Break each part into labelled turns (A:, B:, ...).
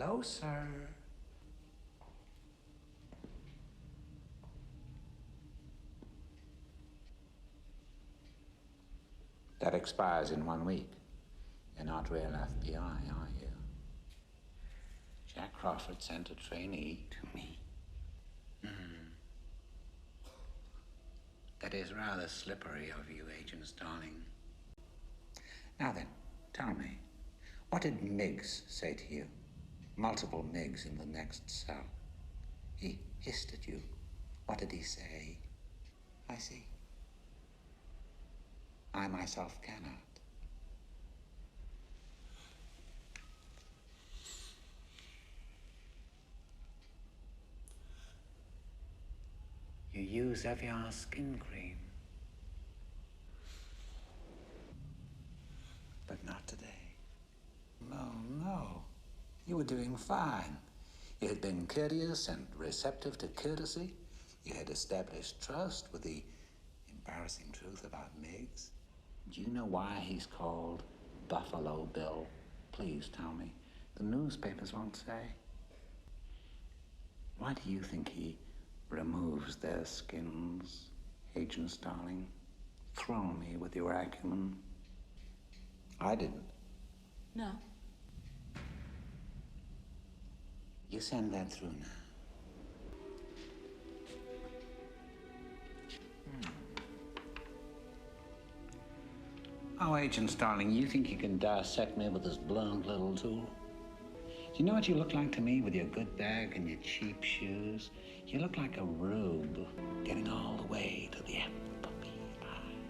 A: Closer. That expires in 1 week. You're not real FBI, are you? Jack Crawford sent a trainee to me. That is rather slippery of you, Agent Starling. Now then, tell me, what did Miggs say to you? Multiple Miggs in the next cell. He hissed at you. What did he say? I see. I myself cannot. You use Evian skin cream. But not today. No. You were doing fine. You had been courteous and receptive to courtesy. You had established trust with the embarrassing truth about Miggs. Do you know why he's called Buffalo Bill? Please tell me. The newspapers won't say. Why do you think he removes their skins, Agent Starling? Throw me with your acumen. I didn't.
B: No.
A: You send that through now. Oh, Agent Starling, you think you can dissect me with this blunt little tool? Do you know what you look like to me with your good bag and your cheap shoes? You look like a rube getting all the way to the apple pie.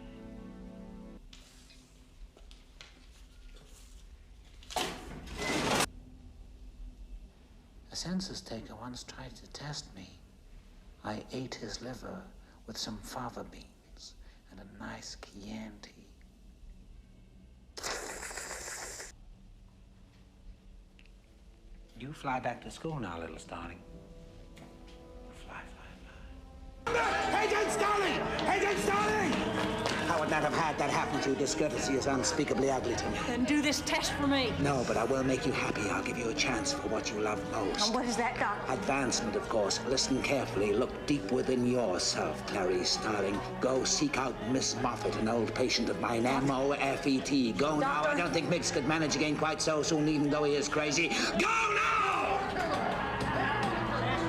A: A census taker once tried to test me. I ate his liver with some fava beans and a nice chianti. You fly back to school now, little Starling. Fly.
C: Agent Starling! Agent Starling! I would not have had that happen to you. Discourtesy is unspeakably ugly to me.
B: Then do this test for me.
C: No, but I will make you happy. I'll give you a chance for what you love most.
B: And what is that, Doc?
C: Advancement, of course. Listen carefully. Look deep within yourself, Clarice Starling. Go seek out Miss Moffat, an old patient of mine. M-O-F-E-T. Go now. I don't think Miggs could manage again quite so soon, even though he is crazy. Go now!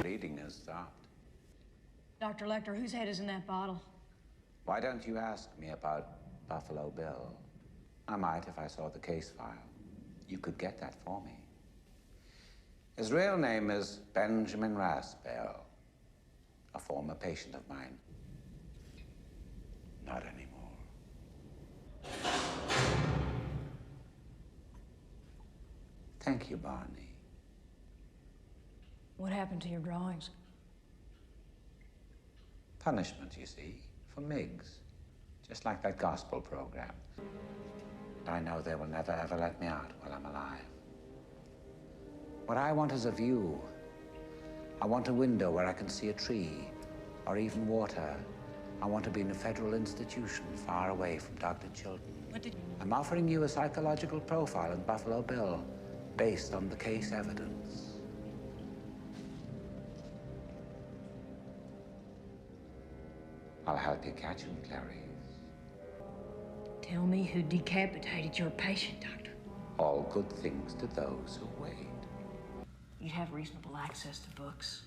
A: Bleeding has stopped.
B: Dr. Lecter, whose head is in that bottle?
A: Why don't you ask me about Buffalo Bill? I might if I saw the case file. You could get that for me. His real name is Benjamin Raspail, a former patient of mine. Not anymore. Thank you, Barney.
B: What happened to your drawings?
A: Punishment, you see, for Miggs. Just like that gospel program. I know they will never, ever let me out while I'm alive. What I want is a view. I want a window where I can see a tree, or even water. I want to be in a federal institution far away from Dr. Chilton. I'm offering you a psychological profile in Buffalo Bill based on the case evidence. I'll help you catch him, Clarice.
B: Tell me who decapitated your patient, Doctor.
A: All good things to those who wait.
B: You'd have reasonable access to books.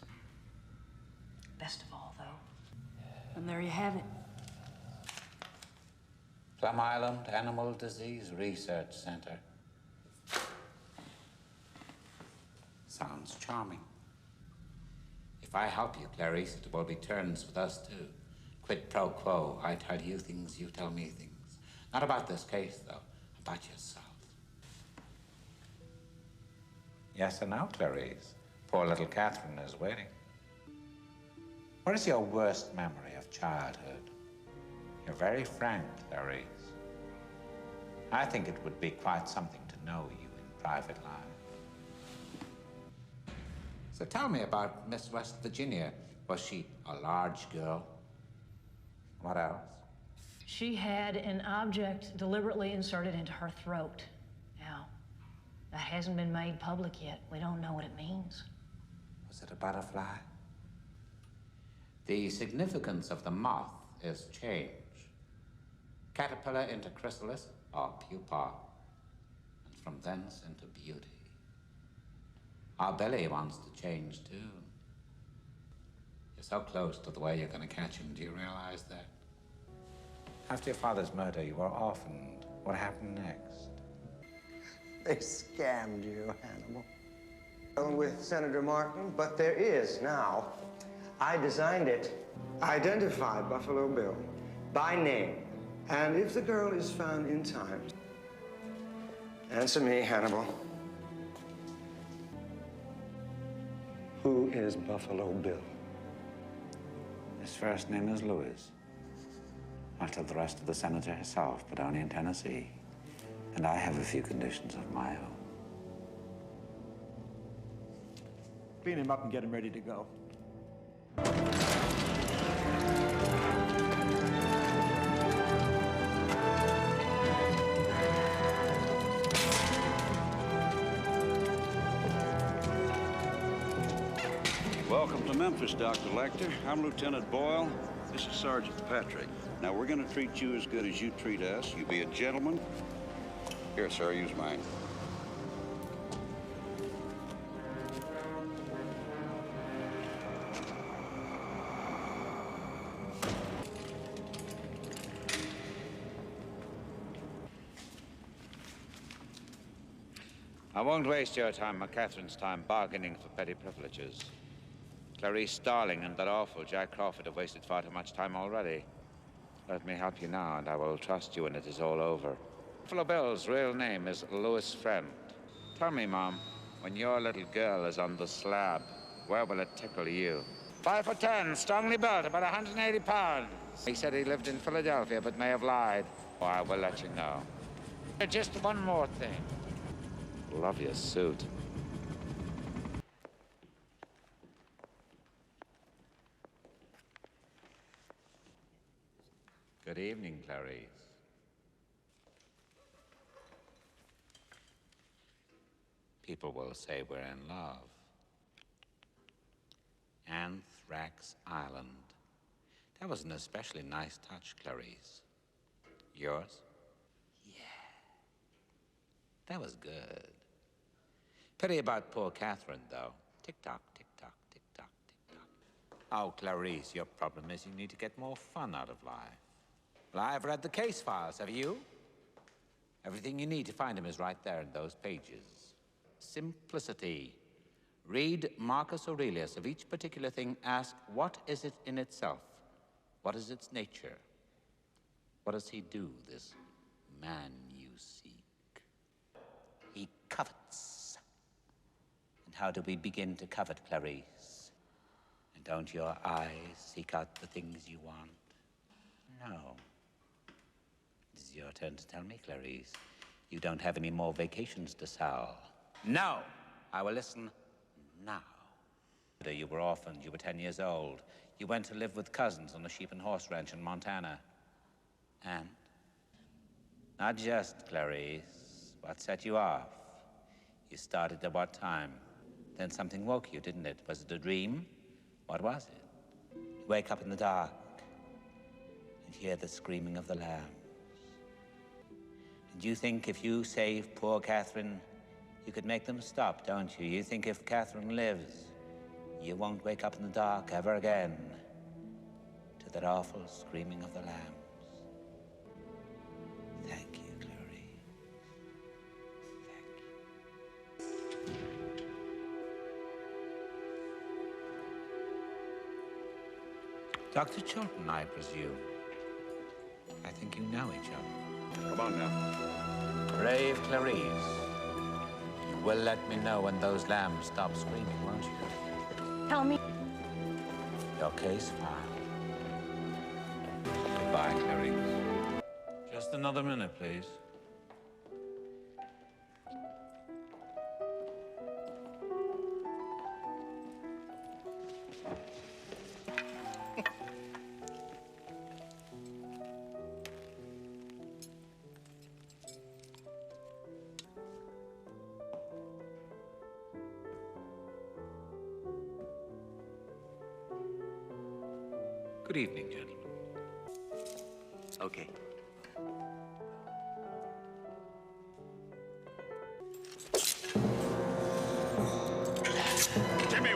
B: Best of all, though. And there you have it.
A: Plum Island Animal Disease Research Center. Sounds charming. If I help you, Clarice, it will be turns with us, too. Quid pro quo. I tell you things, you tell me things. Not about this case, though. About yourself. Yes or no, Clarice? Poor little Catherine is waiting. What is your worst memory of childhood? You're very frank, Clarice. I think it would be quite something to know you in private life. So tell me about Miss West Virginia. Was she a large girl? What else?
B: She had an object deliberately inserted into her throat. Now, That hasn't been made public yet. We don't know what it means.
A: Was it a butterfly? The significance of the moth is change. Caterpillar into chrysalis or pupa, and from thence into beauty. Our belly wants to change too. You're so close to the way you're going to catch him. Do you realize that? After your father's murder, you were orphaned. What happened next?
D: They scammed you, Hannibal. With Senator Martin, but there is now. I designed it. Identify Buffalo Bill by name. And if the girl is found in time, answer me, Hannibal. Who is Buffalo Bill?
A: His first name is Louis. After the rest of the senator herself, but only in Tennessee. And I have a few conditions of my own.
E: Clean him up and get him ready to go.
F: Welcome to Memphis, Dr. Lecter. I'm Lieutenant Boyle. This is Sergeant Patrick. Now, we're going to treat you as good as you treat us. You be a gentleman. Here, sir, use mine.
A: I won't waste your time or Catherine's time bargaining for petty privileges. Clarice Starling and that awful Jack Crawford have wasted far too much time already. Let me help you now, and I will trust you when it is all over. Buffalo Bill's real name is Louis Friend. Tell me, Mom, when your little girl is on the slab, where will it tickle you? 5'10", strongly built, about 180 pounds. He said he lived in Philadelphia, but may have lied. Oh, I will let you know. Just one more thing. Love your suit. Good evening, Clarice. People will say we're in love. Anthrax Island. That was an especially nice touch, Clarice. Yours? Yeah. That was good. Pity about poor Catherine, though. Tick-tock, tick-tock, tick-tock, tick-tock. Oh, Clarice, your problem is you need to get more fun out of life. Well, I've read the case files, have you? Everything you need to find him is right there in those pages. Simplicity. Read Marcus Aurelius. Of each particular thing, ask, what is it in itself? What is its nature? What does he do, this man you seek? He covets. And how do we begin to covet, Clarice? And don't your eyes seek out the things you want? No. It is your turn to tell me, Clarice. You don't have any more vacations to sell. No! I will listen now. You were orphaned. You were 10 years old. You went to live with cousins on a sheep and horse ranch in Montana. And? Not just, Clarice. What set you off? You started at what time? Then something woke you, didn't it? Was it a dream? What was it? You wake up in the dark and hear the screaming of the lambs. And you think if you save poor Catherine, you could make them stop, don't you? You think if Catherine lives, you won't wake up in the dark ever again to that awful screaming of the lambs. Thank you, Clarice. Thank you. Dr. Chilton, I presume. I think you know each other.
F: Come on now.
A: Brave Clarice. You will let me know when those lambs stop screaming, won't you?
B: Tell me.
A: Your case file. Goodbye, Clarice. Just another minute, please. Good evening, gentlemen.
C: Okay.
G: Jimmy,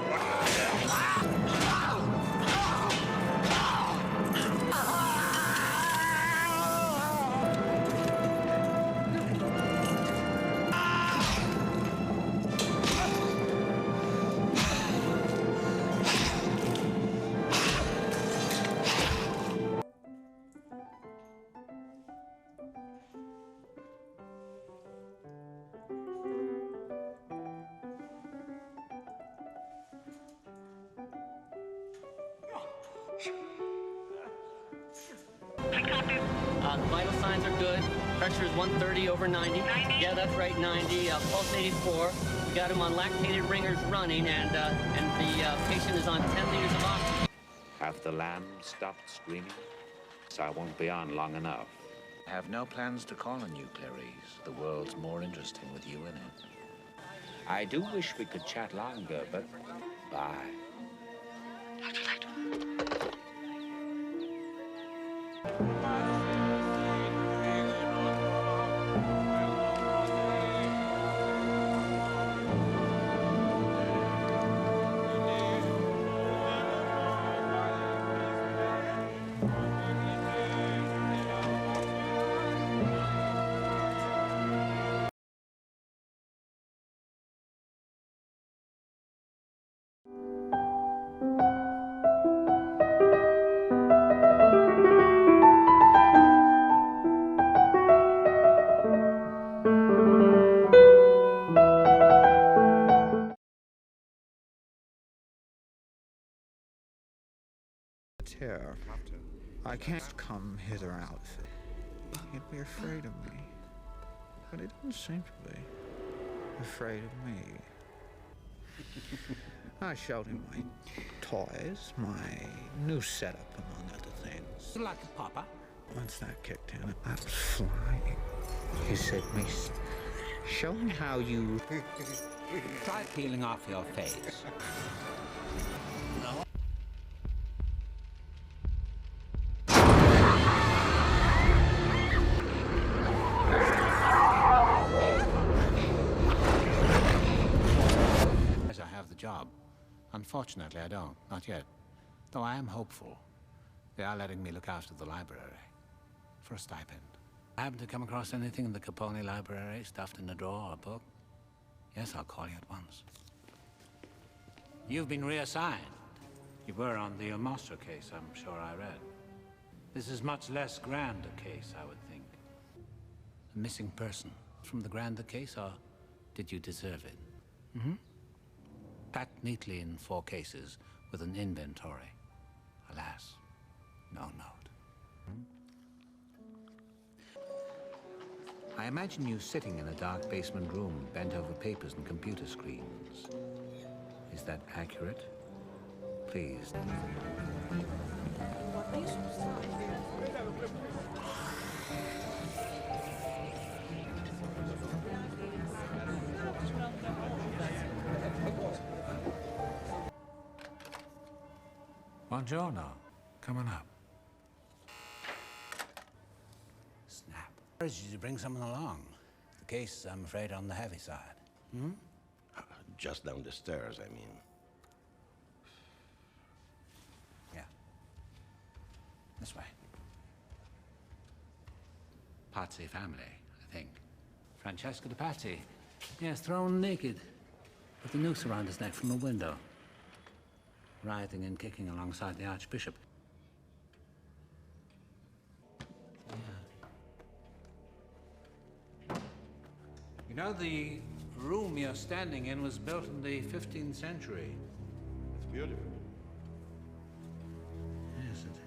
H: The vital signs are good. Pressure is 130 over 90. Yeah, that's right, 90. Pulse 84. We got him on lactated ringers running, and the patient is on 10 liters of oxygen.
A: Have the lambs stopped screaming? So I won't be on long enough. I have no plans to call on you, Clarice. The world's more interesting with you in it. I do wish we could chat longer, but bye.
H: Dr. Lecter.
I: Here. I can't come hither outfit. He'd be afraid of me. But he doesn't seem to be afraid of me. I showed him my toys, my new setup, among other things.
A: Like a papa?
I: Once that kicked in, I was flying. He said, "Miss, show me how you..."
A: Try peeling off your face. Job. Unfortunately, I don't. Not yet. Though I am hopeful. They are letting me look after the library. For a stipend. Happen to come across anything in the Capone library, stuffed in a drawer or a book? Yes, I'll call you at once. You've been reassigned. You were on the El Mostro case, I'm sure I read. This is much less grand a case, I would think. A missing person. From the grander case, or did you deserve it? Mm-hmm. Packed neatly in 4 cases with an inventory. Alas, no note. I imagine you sitting in a dark basement room, bent over papers and computer screens. Is that accurate? Please. Buongiorno. Come on up. Snap. Did you bring someone along? The case, I'm afraid, on the heavy side. Hmm?
J: Just down the stairs, I mean.
A: Yeah. This way. Pazzi family, I think. Francesco de Pazzi. Yes, thrown naked. With the noose around his neck from a window. Writhing and kicking alongside the Archbishop. Yeah. You know, the room you're standing in was built in the 15th century.
J: It's beautiful.
A: Yes, it is.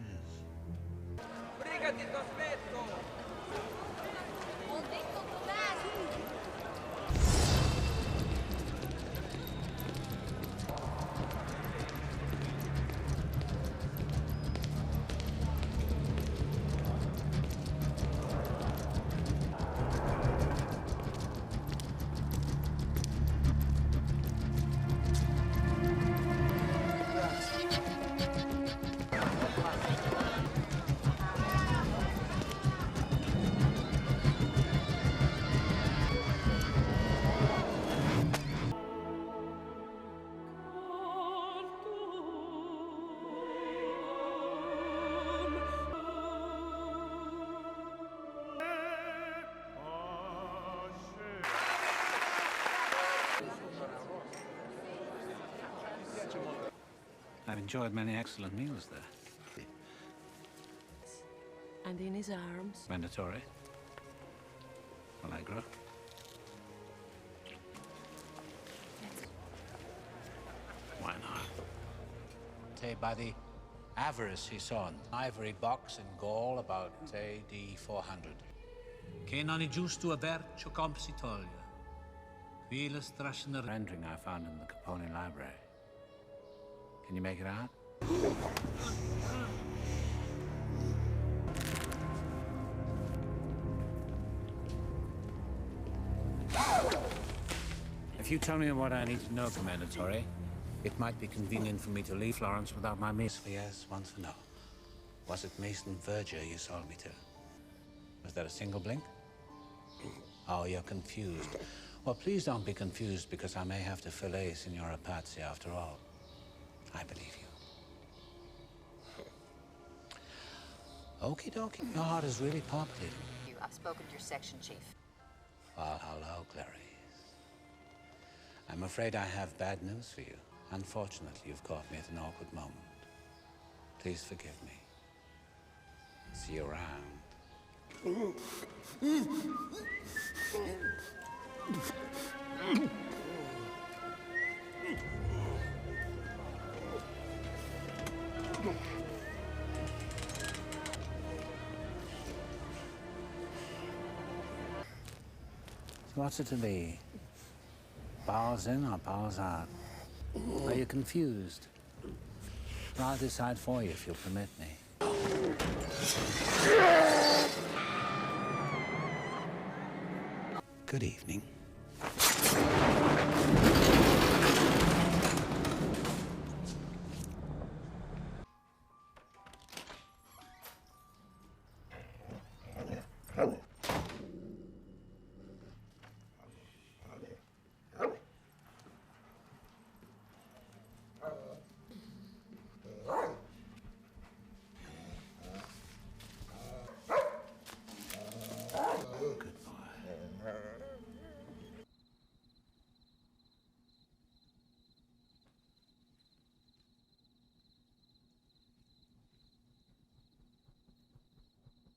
A: I've enjoyed many excellent meals there.
B: And in his arms.
A: Mandatory. Allegro. Why not? Say, by the avarice he saw, an ivory box in Gaul about AD 400. Che non è giusto avercio compsitolia. Qui la strascina rendering I found in the Capone library. Can you make it out? If you tell me what I need to know, Commendatore, it might be convenient for me to leave Florence without my miss. Yes, once for no. Was it Mason Verger you sold me to? Was that a single blink? Oh, you're confused. Well, please don't be confused, because I may have to fillet Signora Pazzi after all. I believe you. Okie dokie. Your heart is really palpitating.
G: I've spoken to your section chief.
A: Well, hello, Clarice. I'm afraid I have bad news for you. Unfortunately, you've caught me at an awkward moment. Please forgive me. See you around. So what's it to be? Bowels in or bowels out? Are you confused? I'll decide for you if you'll permit me. Good evening.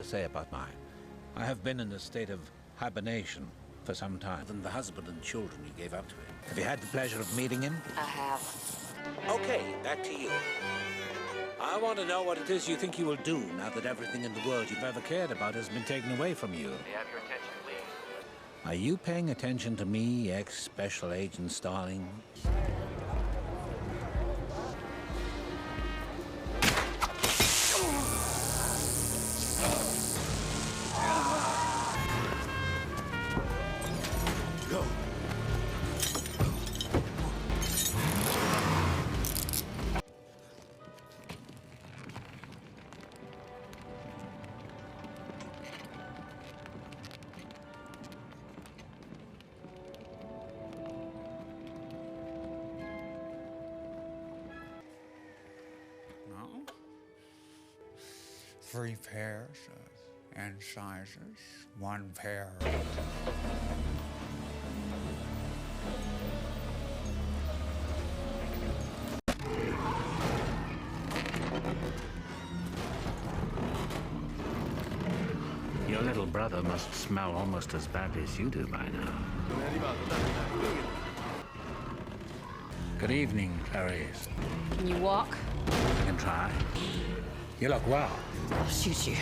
A: Say about mine. I have been in a state of hibernation for some time. Than the husband and children you gave up to him. Have you had the pleasure of meeting him?
G: I have.
A: Okay, back to you. I want to know what it is you think you will do now that everything in the world you've ever cared about has been taken away from you.
K: May I have your attention, please?
A: Are you paying attention to me, ex-Special Agent Starling?
I: No? 3 pairs and sizes, 1 pair.
A: Your little brother must smell almost as badly as you do by now. Good evening, Clarice.
B: Can you walk?
A: I can try. You look well.
B: I'll shoot you.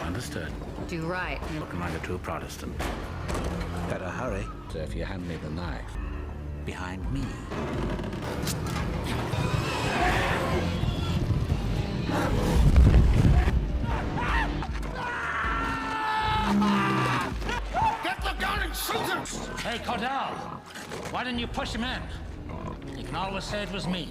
A: Understood.
B: Do right.
A: You're looking like a true Protestant. Better hurry. So if you hand me the knife. Behind me.
K: Get the gun and shoot him!
A: Hey, Cordell! Why didn't you push him in? You can always say it was me.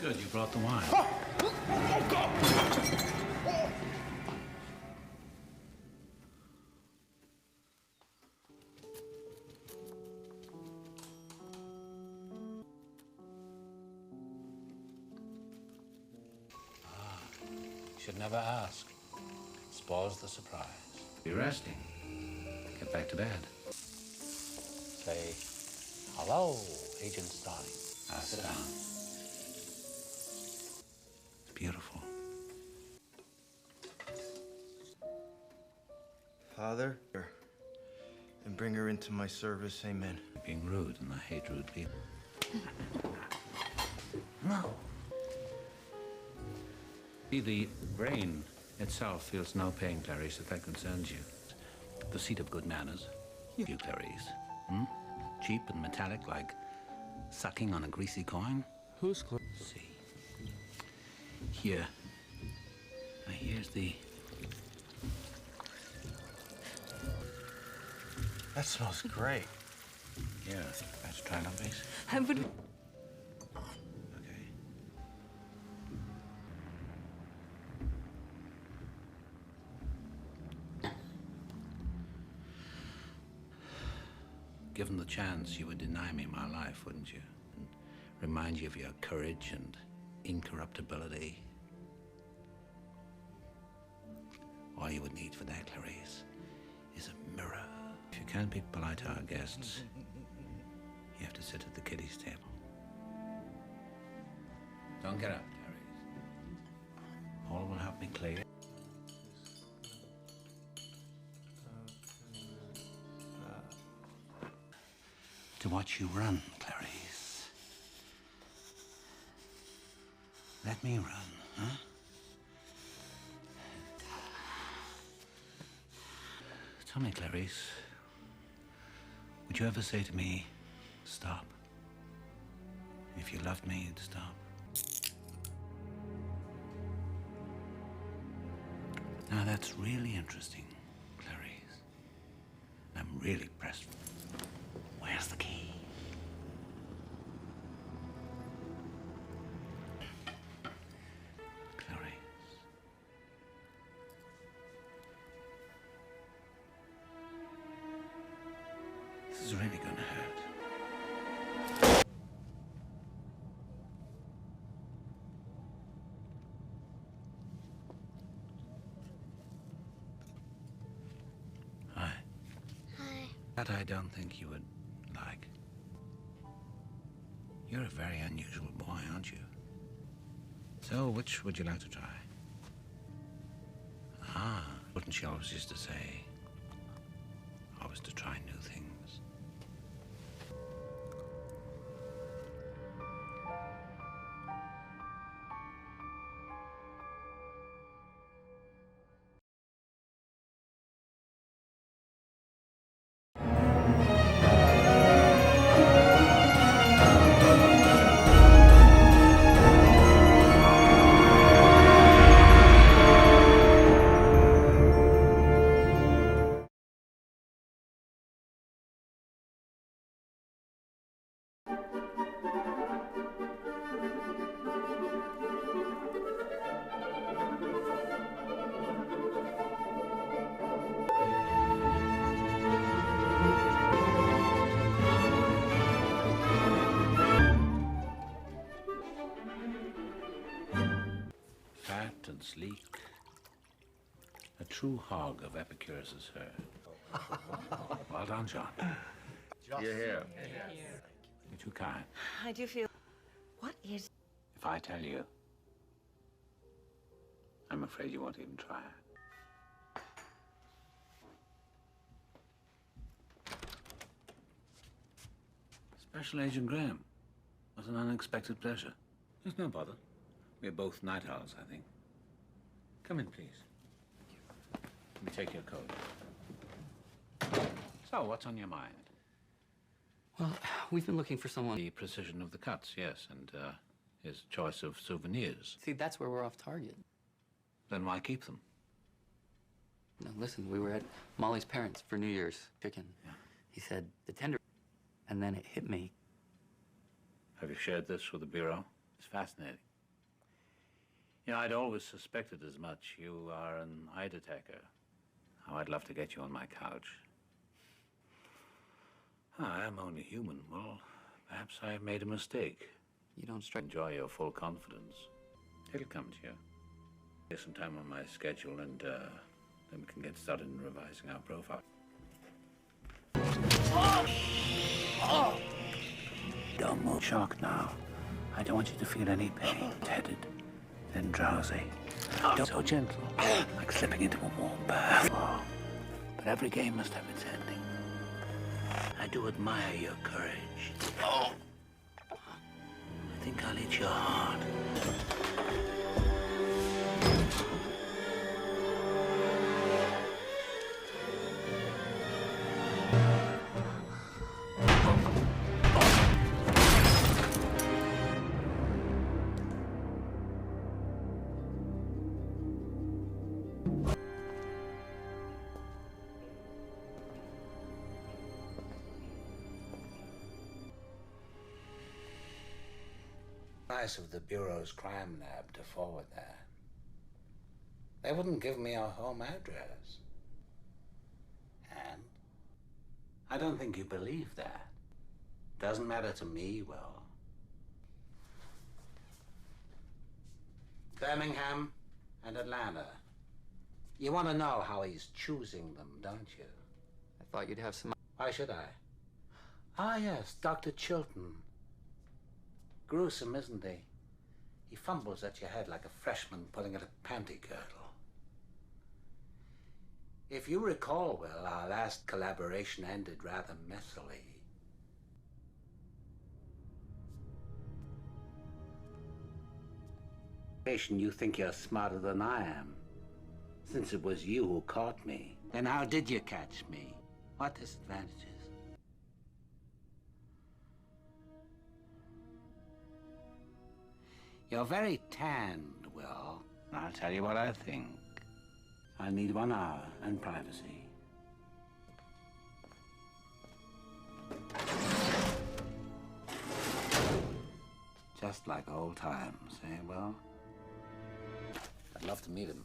A: Good, you brought the wine.
K: Oh, God!
A: should never ask. Spoils the surprise. Be resting. Get back to bed. Say, hello, Agent Starling. Now sit down. It's beautiful.
D: Father, and bring her into my service, amen.
A: Being rude, and I hate rude people. No. See, the brain itself feels no pain, Clarice, if that concerns you. The seat of good manners. You, Clarice. Cheap and metallic, like sucking on a greasy coin.
L: Who's Clarice?
A: See. Here. Now, here's the...
D: That smells great.
A: Yeah, let's try it on, please.
B: I would...
A: Okay. Given the chance, you would deny me my life, wouldn't you? And remind you of your courage and incorruptibility. All you would need for that, Clarice, is a mirror. If you can't be polite to our guests, you have to sit at the kiddies' table. Don't get up, Clarice. Paul will help me clear. To watch you run, Clarice. Let me run, huh? Tell me, Clarice, would you ever say to me, stop? If you loved me, you'd stop. Now, that's really interesting, Clarice. I'm really pressed. Where's the key? Clarice. This is really gonna hurt. Hi.
M: Hi.
A: That I don't think you would like. You're a very unusual boy, aren't you? So, which would you like to try? Ah, wouldn't she always used to say, always to try new things? Fat and sleek. A true hog of Epicurus's herd. Well done, John.
J: You're here.
A: You're too kind.
M: I do feel... What is...
A: If I tell you, I'm afraid you won't even try it. Special Agent Graham. What an unexpected pleasure. There's no bother. We're both night owls, I think. Come in, please. Let me take your coat. So, what's on your mind?
H: Well, we've been looking for someone.
A: The precision of the cuts, yes, and his choice of souvenirs.
H: See, that's where we're off target.
A: Then why keep them?
H: No, listen, we were at Molly's parents' for New Year's chicken.
A: Yeah.
H: He said, the tender, and then it hit me.
A: Have you shared this with the Bureau? It's fascinating. You know, I'd always suspected as much. You are an eye detector. How I'd love to get you on my couch. I am only human. Well, perhaps I made a mistake.
H: You don't strike.
A: Enjoy your full confidence. It'll come to you. There's some time on my schedule, and then we can get started in revising our profile. Don't move. Shock now. I don't want you to feel any pain. Headed, then drowsy. Don't so gentle, like slipping into a warm bath. But every game must have its ending. I do admire your courage. I think I'll eat your heart. Nice of the Bureau's crime lab to forward that. They wouldn't give me a home address. And I don't think you believe that. Doesn't matter to me, Will. Birmingham and Atlanta. You want to know how he's choosing them, don't you?
L: I thought you'd have some...
A: Why should I? Ah, yes, Dr. Chilton. Gruesome, isn't he? He fumbles at your head like a freshman pulling at a panty girdle. If you recall, Will, our last collaboration ended rather messily. You think you're smarter than I am, since it was you who caught me. Then how did you catch me? What disadvantages? You're very tanned, Will. I'll tell you what I think. I need 1 hour and privacy. Just like old times, eh, Will? I'd love to meet him.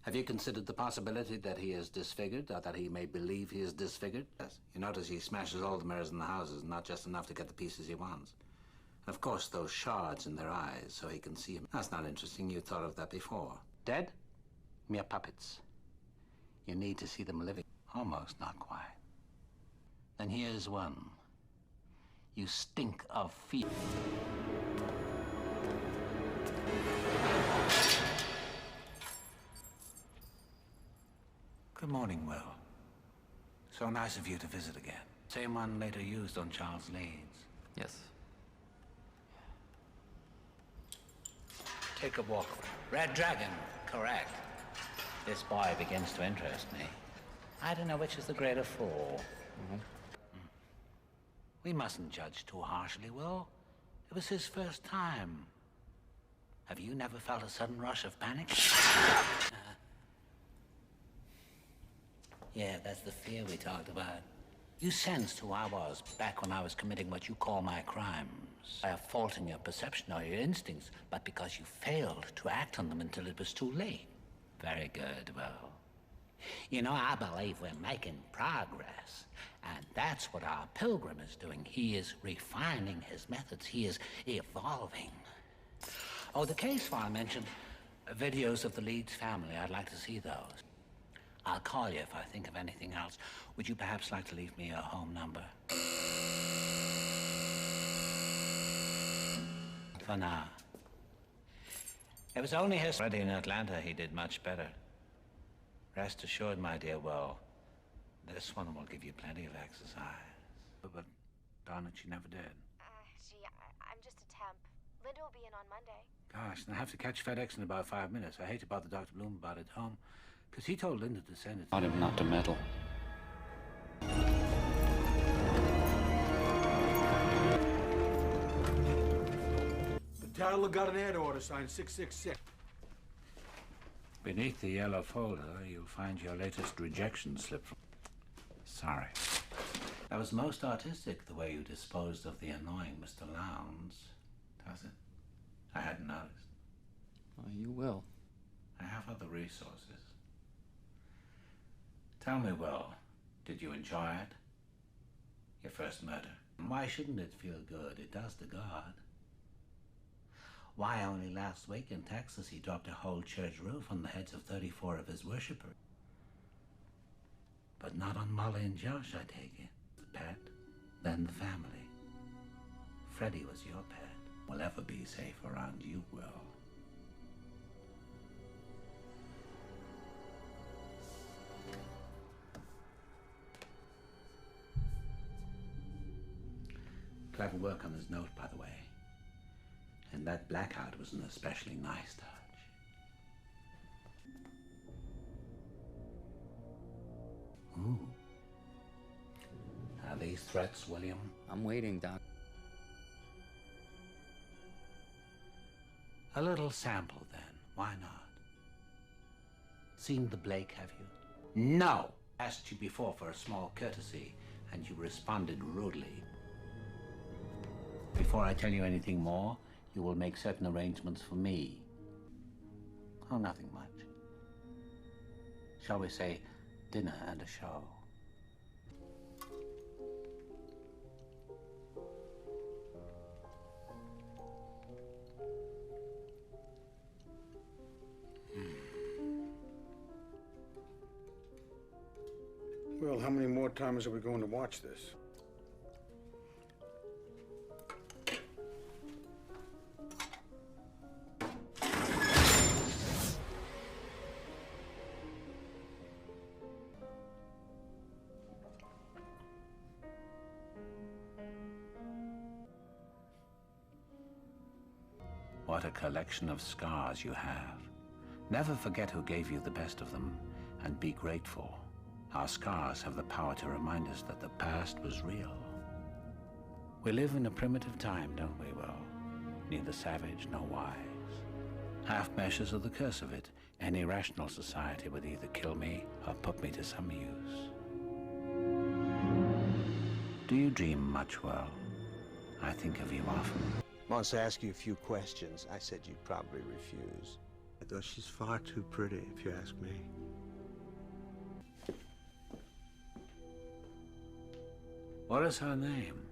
A: Have you considered the possibility that he is disfigured, or that he may believe he is disfigured? Yes. You notice he smashes all the mirrors in the houses, not just enough to get the pieces he wants. And of course, those shards in their eyes, so he can see him. That's not interesting. You thought of that before. Dead? Mere puppets. You need to see them living. Almost, not quite. Then here's one. You stink of fear. Good morning, Will. So nice of you to visit again. Same one later used on Charles Leeds.
L: Yes.
A: Take a walk. Red Dragon, correct. This boy begins to interest me. I don't know which is the greater fool. We mustn't judge too harshly, Will. It was his first time. Have you never felt a sudden rush of panic? Yeah, that's the fear we talked about. You sensed who I was back when I was committing what you call my crimes. By a fault in your perception or your instincts, but because you failed to act on them until it was too late. Very good, Will. You know, I believe we're making progress. And that's what our pilgrim is doing. He is refining his methods. He is evolving. Oh, the case file I mentioned, videos of the Leeds family. I'd like to see those. I'll call you if I think of anything else. Would you perhaps like to leave me a home number? For now. It was only his... Already in Atlanta, he did much better. Rest assured, my dear Will, this one will give you plenty of exercise. But darn it, she never did.
N: I'm just a temp. Linda will be in on Monday.
A: Gosh, and I have to catch FedEx in about 5 minutes. I hate to bother Dr. Bloom about it home, because he told Linda to send it.
L: Taught him not to meddle.
E: The Tattler got an ad order signed 666.
A: Beneath the yellow folder, you'll find your latest rejection slip. Sorry. That was most artistic, the way you disposed of the annoying Mr. Lowndes. Does it? I hadn't noticed.
L: Oh, you will.
A: I have other resources. Tell me, Will, did you enjoy it? Your first murder. Why shouldn't it feel good? It does to God.
C: Why, only last week in Texas, he dropped a whole church roof on the heads of 34 of his worshippers. But not on Molly and Josh, I take it. The pet, then the family. Freddie was your pet. Will ever be safe around you, Will. Clever work on his note, by the way. And that blackout was an especially nice touch. Ooh. Are these threats, William?
L: I'm waiting, Doc.
C: A little sample, then. Why not? Seen the Blake, have you? No! Asked you before for a small courtesy, and you responded rudely. Before I tell you anything more, you will make certain arrangements for me. Oh, nothing much. Shall we say, dinner and a show?
E: Well, how many more times are we going to watch this?
C: What a collection of scars you have. Never forget who gave you the best of them, and be grateful. Our scars have the power to remind us that the past was real. We live in a primitive time, don't we, Will? Neither savage nor wise. Half measures are the curse of it. Any rational society would either kill me or put me to some use. Do you dream much, Will? I think of you often.
D: Wants to ask you a few questions. I said you'd probably refuse. Though she's far too pretty, if you ask me.
C: What is her name?